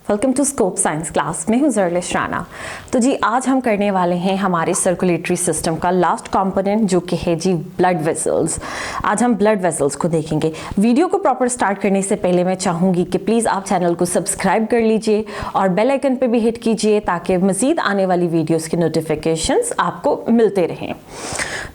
Welcome to Scope Science class. मैं हूँ जरलिश राना। तो जी आज हम करने वाले हैं हमारे सर्कुलेटरी सिस्टम का लास्ट कंपोनेंट जो कि है जी ब्लड वेसल्स। आज हम ब्लड वेसल्स को देखेंगे। वीडियो को प्रॉपर स्टार्ट करने से पहले मैं चाहूँगी कि प्लीज़ आप चैनल को सब्सक्राइब कर लीजिए और बेल आइकन पे भी हिट कीजिए ताकि मज़ीद आने वाली वीडियोज़ के नोटिफिकेशंस आपको मिलते रहें।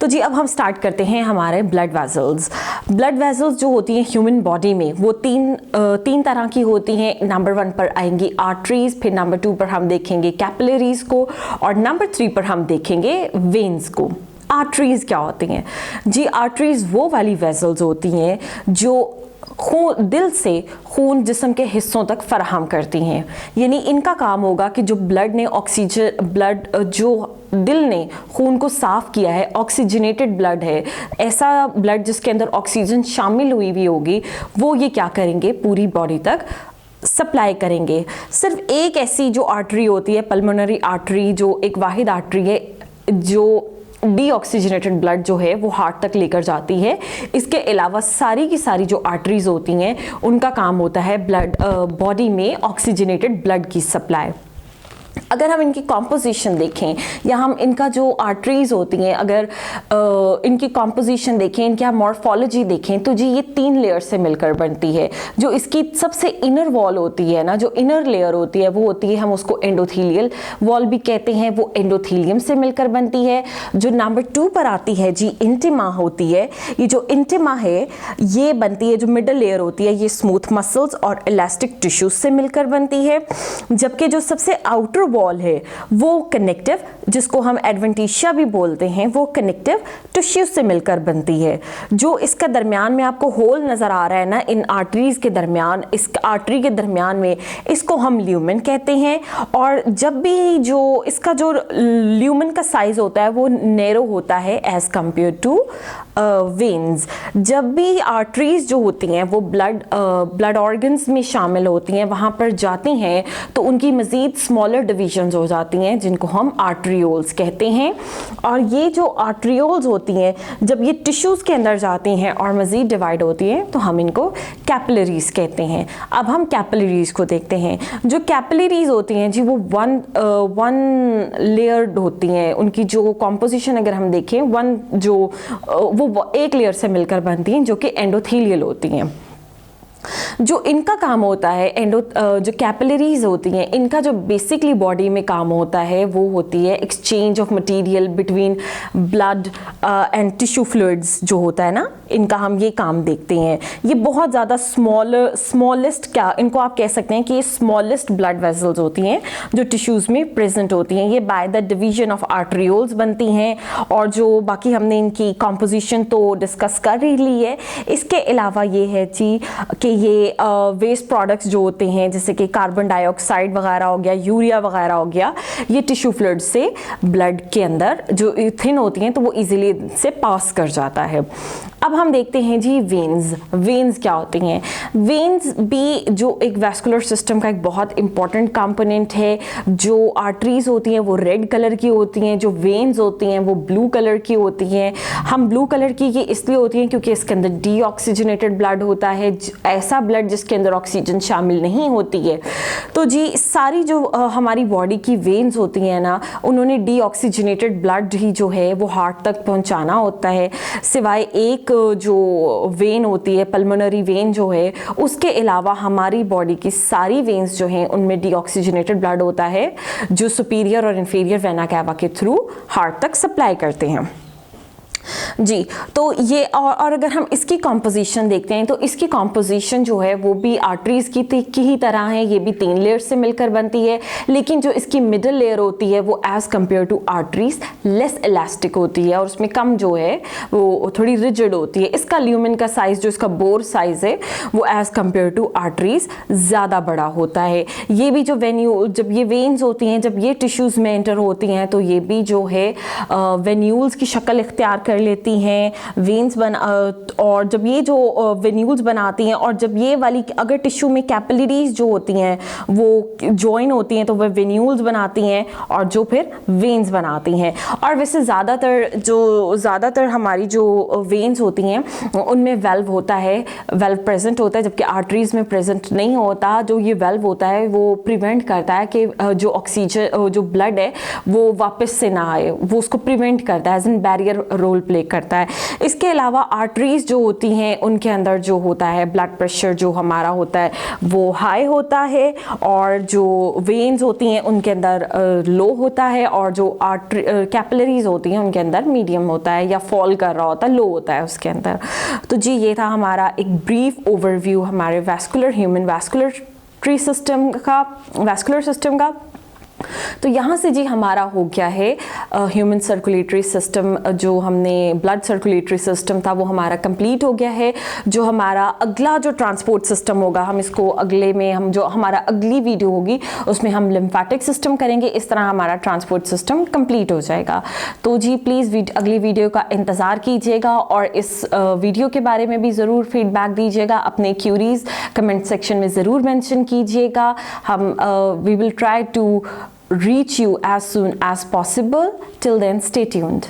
तो जी अब हम स्टार्ट करते हैं हमारे ब्लड वेसल्स। ब्लड वेसल्स जो होती हैं ह्यूमन बॉडी में वो तीन तरह की होती हैं। नंबर 1 पर आएंगी आर्टरीज, फिर नंबर 2 पर हम देखेंगे कैपिलरीज को और नंबर 3 पर हम देखेंगे वेन्स को। आर्टरीज क्या होती हैं जी? आर्टरीज वो वाली वेसल्स होती हैं जो खून दिल से खून जिस्म के हिस्सों तक फराहम करती हैं। यानी इनका काम होगा कि जो ब्लड जो दिल ने खून को साफ किया है, ऑक्सीजनेटेड ब्लड है, ऐसा ब्लड जिसके अंदर ऑक्सीजन शामिल हुई भी होगी, वो ये क्या करेंगे पूरी बॉडी तक सप्लाई करेंगे। सिर्फ एक ऐसी जो आर्टरी होती है, पल्मोनरी आर्टरी, जो एक वाहिद आर्टरी है जो डीऑक्सीजनेटेड ब्लड जो है वो हार्ट तक लेकर जाती है। इसके अलावा सारी की सारी जो आर्टरीज होती हैं उनका काम होता है ब्लड बॉडी में ऑक्सीजनेटेड ब्लड की सप्लाई। अगर हम इनकी कॉम्पोजिशन देखें या हम इनका जो आर्टरीज होती हैं अगर इनकी कॉम्पोजिशन देखें, इनकी हम मॉर्फोलॉजी देखें तो जी ये 3 लेयर से मिलकर बनती है। जो इसकी सबसे इनर वॉल होती है ना, जो इनर लेयर होती है वो होती है, हम उसको एंडोथीलियल वॉल भी कहते हैं, वो एंडोथीलियम से मिलकर बनती है। जो नंबर 2 पर आती है जी इंटिमा होती है। ये जो इंटिमा है ये बनती है, जो मिडल लेयर होती है ये स्मूथ मसल्स और इलास्टिक टिश्यूज से मिलकर बनती है। जबकि जो सबसे आउटर वॉल है वो कनेक्टिव, जिसको हम एडवेंटिशिया भी बोलते हैं, वो कनेक्टिव टिश्यू से मिलकर बनती है। जो इसका दरमियान में आपको होल नजर आ रहा है ना इन आर्टरीज के दरमियान, इस आर्टरी के दरमियान में, इसको हम ल्यूमेन कहते हैं। और जब भी जो इसका जो ल्यूमेन का साइज होता है वो नैरो होता है एज कंपेयर टू वेन्स। जब भी आर्टरीज जो होती हैं वो ब्लड ऑर्गन्स में शामिल होती हैं, वहाँ पर जाती हैं तो उनकी मज़ीद स्मॉलर डिविजन्स हो जाती हैं जिनको हम आर्टरियोल्स कहते हैं। और ये जो आर्टरियोल्स होती हैं जब ये टिश्यूज़ के अंदर जाती हैं और मज़ीद डिवाइड होती हैं तो हम इनको कैपिलरीज कहते हैं। अब हम कैपिलरीज को देखते हैं। जो कैपिलरीज होती हैं जी वो वन लेयर्ड होती हैं। उनकी जो कॉम्पोजिशन अगर हम देखें वो एक लेयर से मिलकर बनती हैं जो कि एंडोथीलियल होती हैं। जो इनका काम होता है जो कैपिलरीज होती हैं इनका जो बेसिकली बॉडी में काम होता है वो होती है exchange of material between blood and tissue fluids जो होता है ना, इनका हम ये काम देखते हैं। ये बहुत ज़्यादा स्मॉलेस्ट क्या इनको आप कह सकते हैं कि ये स्मॉलेस्ट ब्लड वेसल्स होती हैं जो टिश्यूज़ में प्रेजेंट होती हैं। ये by the division of arterioles बनती हैं। और जो बाकी हमने इनकी कॉम्पोजिशन तो डिस्कस कर ही ली है। इसके अलावा ये है जी कि ये वेस्ट प्रोडक्ट्स जो होते हैं जैसे कि कार्बन डाइऑक्साइड वगैरह हो गया, यूरिया वगैरह हो गया, ये टिश्यू फ्लूइड से ब्लड के अंदर जो थिन होती हैं तो वो इजीली से पास कर जाता है। अब हम देखते हैं जी वेन्स क्या होती हैं। वेन्स भी जो एक वैस्कुलर सिस्टम का एक बहुत इंपॉर्टेंट कंपोनेंट है। जो आर्टरीज होती हैं वो रेड कलर की होती हैं, जो वेन्स होती हैं वो ब्लू कलर की होती हैं। हम ब्लू कलर की ये इसलिए होती हैं क्योंकि इसके अंदर डीऑक्सीजनेटेड ब्लड होता है, ऐसा ब्लड जिसके अंदर ऑक्सीजन शामिल नहीं होती है। तो जी सारी जो हमारी बॉडी की वेन्स होती हैं ना, उन्होंने डीऑक्सीजनेटेड ब्लड ही जो है वो हार्ट तक पहुंचाना होता है। सिवाय एक जो वेन होती है पल्मोनरी वेन जो है, उसके अलावा हमारी बॉडी की सारी वेन्स जो हैं उनमें डीऑक्सीजनेटेड ब्लड होता है जो सुपीरियर और इंफीरियर वेना कैवा के थ्रू हार्ट तक सप्लाई करते हैं जी। तो ये और अगर हम इसकी कॉम्पोजिशन देखते हैं तो इसकी कॉम्पोजिशन जो है वो भी आर्टरीज की ही तरह है। ये भी 3 लेयर से मिलकर बनती है, लेकिन जो इसकी मिडल लेयर होती है वो as compare to arteries less elastic होती है और उसमें कम जो है वो थोड़ी रिजिड होती है। इसका ल्यूमेन का साइज जो इसका बोर साइज है वो एज कंपेयर टू आर्टरीज ज़्यादा बड़ा होता है। ये भी जो जब ये वेन्स होती हैं जब ये टिश्यूज़ में एंटर होती हैं तो ये भी जो है वेन्यूल्स की शक्ल इख्तियार कर लेती देती हैं, वेन्स और जब ये जो वेन्यूल्स बनाती हैं, और जब ये वाली अगर टिश्यू में कैपिलरीज जो होती हैं वो जॉइन होती हैं तो वह वेन्यूल्स बनाती हैं और जो फिर वेन्स बनाती हैं। और वैसे ज़्यादातर हमारी जो वेन्स होती हैं उनमें वेल्व होता है, वेल्व प्रेजेंट होता है, जबकि आर्टरीज में प्रेजेंट नहीं होता। जो ये वेल्व होता है वो प्रिवेंट करता है कि जो ऑक्सीजन जो ब्लड है वो वापस से ना आए, वो उसको प्रिवेंट करता है, as an barrier role play करता है। इसके अलावा आर्टरीज जो होती हैं उनके अंदर जो होता है ब्लड प्रेशर जो हमारा होता है वो हाई होता है, और जो वेन्स होती हैं उनके अंदर लो होता है, और जो कैपिलरीज होती हैं उनके अंदर मीडियम होता है या फॉल कर रहा होता है, लो होता है उसके अंदर। तो जी ये था हमारा एक ब्रीफ ओवरव्यू हमारे ह्यूमन वैस्कुलर सिस्टम का। तो यहाँ से जी हमारा हो गया है ह्यूमन सर्कुलेटरी सिस्टम, जो हमने ब्लड सर्कुलेटरी सिस्टम था वो हमारा कंप्लीट हो गया है। जो हमारा अगला जो ट्रांसपोर्ट सिस्टम होगा, हम इसको अगले में हम जो हमारा अगली वीडियो होगी उसमें हम लिम्फेटिक सिस्टम करेंगे। इस तरह हमारा ट्रांसपोर्ट सिस्टम कंप्लीट हो जाएगा। तो जी प्लीज़ अगली वीडियो का इंतज़ार कीजिएगा, और इस वीडियो के बारे में भी ज़रूर फीडबैक दीजिएगा, अपने क्यूरीज कमेंट सेक्शन में ज़रूर मेंशन कीजिएगा। हम we will try to reach you as soon as possible. Till then, stay tuned.